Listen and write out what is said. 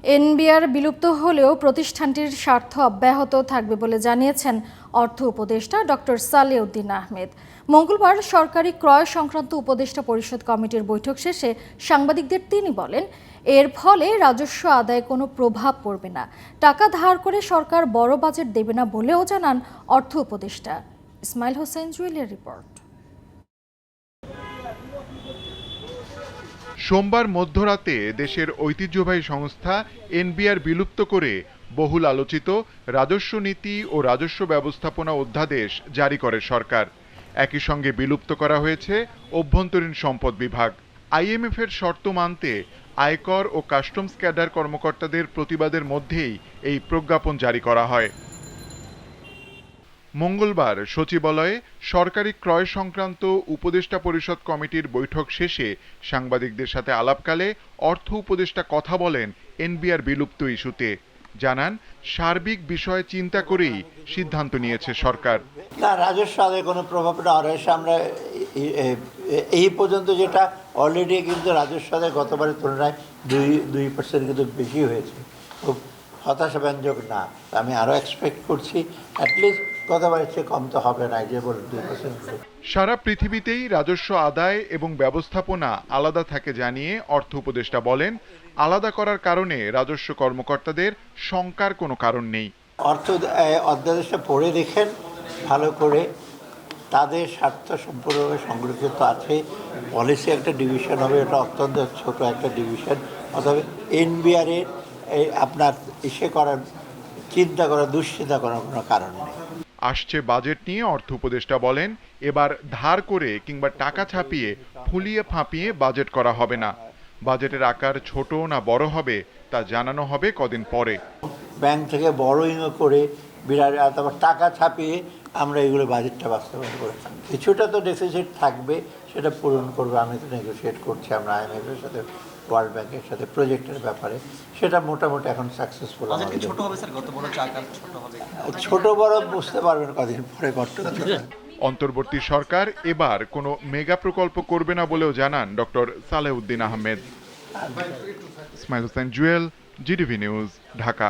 NBR বিলুপ্ত হলেও প্রতিষ্ঠানটির স্বার্থ অব্যাহত থাকবে বলে জানিয়েছেন অর্থ উপদেষ্টা ডক্টর সালেউদ্দিন আহমেদ। মঙ্গলবার সরকারি ক্রয় সংক্রান্ত উপদেষ্টা পরিষদ কমিটির বৈঠক শেষে সাংবাদিকদের তিনি বলেন, এর ফলে রাজস্ব আদায়ে কোনো প্রভাব পড়বে না। টাকা ধার করে সরকার বড় বাজেট দেবে না বলেও জানান অর্থ উপদেষ্টা। ইসমাইল হোসেন জুয়েলের রিপোর্ট। সোমবার মধ্যরাতে দেশের ঐতিহ্যবাহী সংস্থা এনবিআর বিলুপ্ত করে বহুল আলোচিত রাজস্ব নীতি ও রাজস্ব ব্যবস্থাপনা অধ্যাদেশ জারি করে সরকার। একই সঙ্গে বিলুপ্ত করা হয়েছে অভ্যন্তরীণ সম্পদ বিভাগ। আইএমএফের শর্ত মানতে আয়কর ও কাস্টমস ক্যাডার কর্মকর্তাদের প্রতিবাদের মধ্যেই এই প্রজ্ঞাপন জারি করা হয়। মঙ্গলবার সচিবালয়ে সরকারি ক্রয় সংক্রান্ত উপদেষ্টা পরিষদ কমিটির বৈঠক শেষে সাংবাদিকদের সাথে আলাপকালে অর্থ উপদেষ্টা কথা বলেন এনবিআর বিলুপ্ত ইস্যুতে। জানান, সার্বিক বিষয় চিন্তা করেই সিদ্ধান্ত নিয়েছে সরকার। না, রাজস্ব আদায়ে কোনো প্রভাব না। আমরা এই পর্যন্ত যেটা অলরেডি কিন্তু রাজস্ব আদায় গতবারের তুলনায় 2% কিন্তু বেশি হয়েছে। খুব হতাশাব্যঞ্জক না। আমি আরও এক্সপেক্ট করছি অ্যাটলিস্ট গতবারের চেয়ে কম তো হবে না, যে বলে 2%। সারা পৃথিবীতেই রাজস্ব আদায় এবং ব্যবস্থাপনা আলাদা থাকে জানিয়ে অর্থ উপদেষ্টা বলেন, আলাদা করার কারণে রাজস্ব কর্মকর্তাদের শঙ্কার কোনো কারণ নেই। অধ্যাদেশটা পড়ে দেখেন ভালো করে, তাদের স্বার্থ সম্পূর্ণভাবে সংরক্ষিত আছে। পলিসি একটা ডিভিশন হবে, এটা অত্যন্ত ছোট একটা ডিভিশন। অথবা এনবিআরের আপনার চিন্তা করার দুশ্চিন্তা করার কোনো কারণ নেই। আসছে বাজেট নিয়ে অর্থ উপদেষ্টা বলেন, এবার ধার করে কিংবা টাকা ছাপিয়ে ফুলিয়ে ফাঁপিয়ে বাজেট করা হবে না। বাজেটের আকার ছোট না বড় হবে তা জানানো হবে কদিন পরে। ব্যাংক থেকে বড়োইং করে বিরাট তারপর টাকা ছাপিয়ে আমরা এগুলো বাজেটটা বাস্তবায়ন করে কিছুটা তো ডেফিসিট থাকবে, সেটা পূরণ করবে। আমি তো নেগোসিয়েট করছি আমরা আইএমএফের সাথে, ওয়ার্ল্ড ব্যাংকের সাথে প্রজেক্টের ব্যাপারে। সেটা মোটামুটি এখন সাকসেসফুল। ছোট বড় বুঝতে পারবেন কদিন পরে। অন্তর্বর্তী সরকার এবার কোনো মেগা প্রকল্প করবে না বলেও জানান doctor Salehuddin Ahmed. Ismail Hossain Jewel, GTV news, Dhaka.